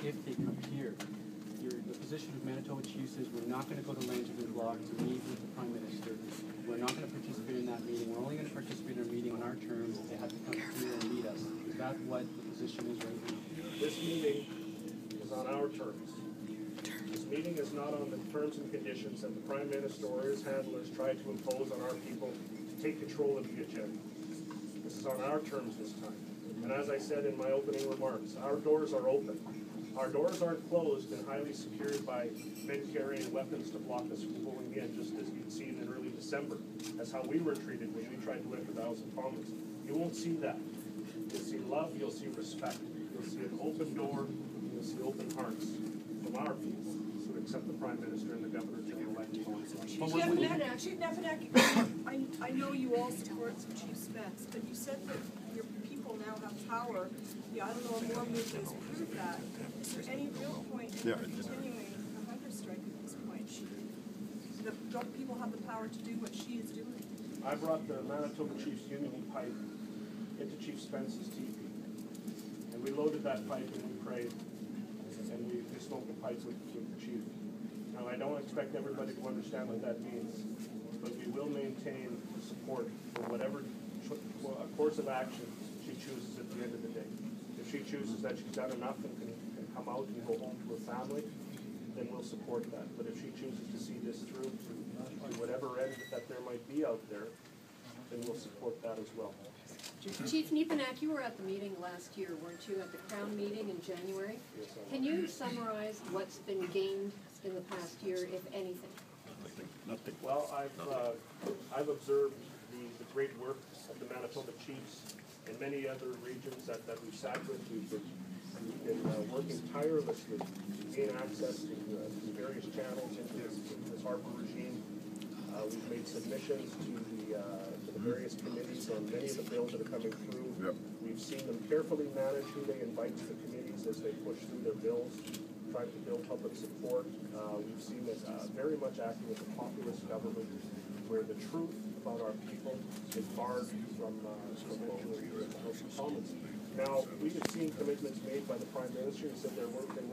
if they come here. The position of Manitoba Chief says we're not going to go to Langerville Block to meet with the Prime Minister. We're not going to participate in that meeting. We're only going to participate in a meeting on our terms. They have to come here and meet us. Is that what the position is right now? This meeting is on our terms. This meeting is not on the terms and conditions that the Prime Minister or his handlers try to impose on our people to take control of the agenda. This is on our terms this time. And as I said in my opening remarks, our doors are open. Our doors aren't closed and highly secured by men carrying weapons to block us from going in, just as you'd seen in early December. That's how we were treated when we tried to enter the House of Commons. You won't see that. You'll see love, you'll see respect, you'll see an open door, you'll see open hearts from our people who accept the Prime Minister and the Governor General elect. Chief Nefanek, I know you all support Chief Spence, but you said that your people now have power. The Ottawa War movement has proved that. Is there any real point in continuing a hunger strike at this point? Don't people have the power to do what she is doing? I brought the Manitoba Chiefs Union pipe into Chief Spence's teepee. And we loaded that pipe and we prayed. And we smoked the pipe with the Chief. Now, I don't expect everybody to understand what that means, but we will maintain support for whatever course of action she chooses at the end of the day. If she chooses that she's done enough and can come out and go home to her family, then we'll support that. But if she chooses to see this through to whatever end that there might be out there, then we'll support that as well. Chief Nefanek, you were at the meeting last year, weren't you, at the Crown meeting in January? Yes, Can you summarize what's been gained in the past year, if anything? Nothing. Well, I've observed the great work of the Manitoba Chiefs and many other regions that we've sat with. We've been working tirelessly to gain access to various channels into this Harper regime. We've made submissions to the various committees on many of the bills that are coming through. Yep. We've seen them carefully manage who they invite to the committees as they push through their bills, trying to build public support. We've seen it very much acting as a populist government where the truth about our people is barred from entering the House of Commons. Now, we have seen commitments made by the Prime Minister. He said they're working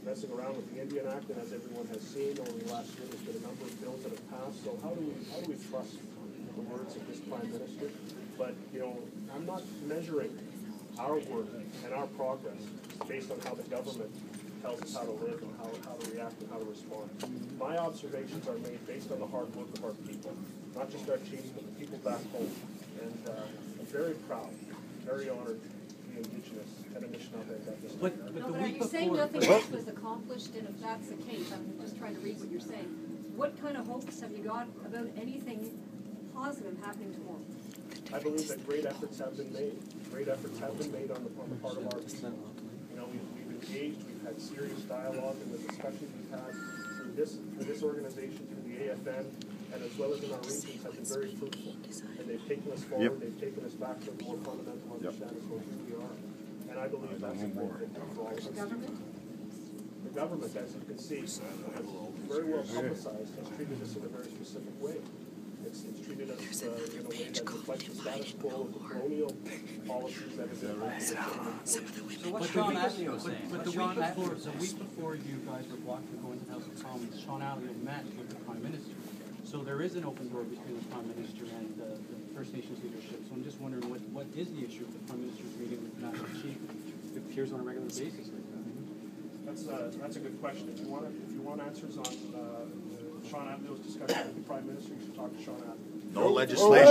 messing around with the Indian Act, and as everyone has seen over the last year, there's been a number of bills that have passed. So how do we trust the words of this Prime Minister? But, you know, I'm not measuring our work and our progress based on how the government tells us how to live and how to react and how to respond. My observations are made based on the hard work of our people, not just our chiefs, but the people back home. And I'm very proud, very honored to be Indigenous and Anishinaabe at this time. But are you saying nothing else was accomplished? And if that's the case, I'm just trying to read what you're saying. What kind of hopes have you got about anything positive happening tomorrow? I believe that great efforts have been made. Great efforts have been made on the part of our people. You know, we've engaged, we've had serious dialogue, and the discussions we've had through this organization, through the AFN, and as well as in our regions have been very fruitful. And they've taken us forward, they've taken us back to a more fundamental understanding of who we are. And I believe that's a great thing for all of us. The government, as you can see, very well publicized, has treated us in a very specific way. It's treated us in a way that reflects the status quo of the colonial policies that have been So what Sean Allio was saying, but the week before you guys were blocked from going to the House of Commons, Sean Allio met with the Prime Minister. So there is an open door between the Prime Minister and the First Nations leadership. So I'm just wondering what is the issue of the Prime Minister's meeting with the National Chief? It appears on a regular basis like that. That's a good question. If you want answers on Sean Allio's discussion with the Prime Minister, you should talk to Sean Allio. No legislation.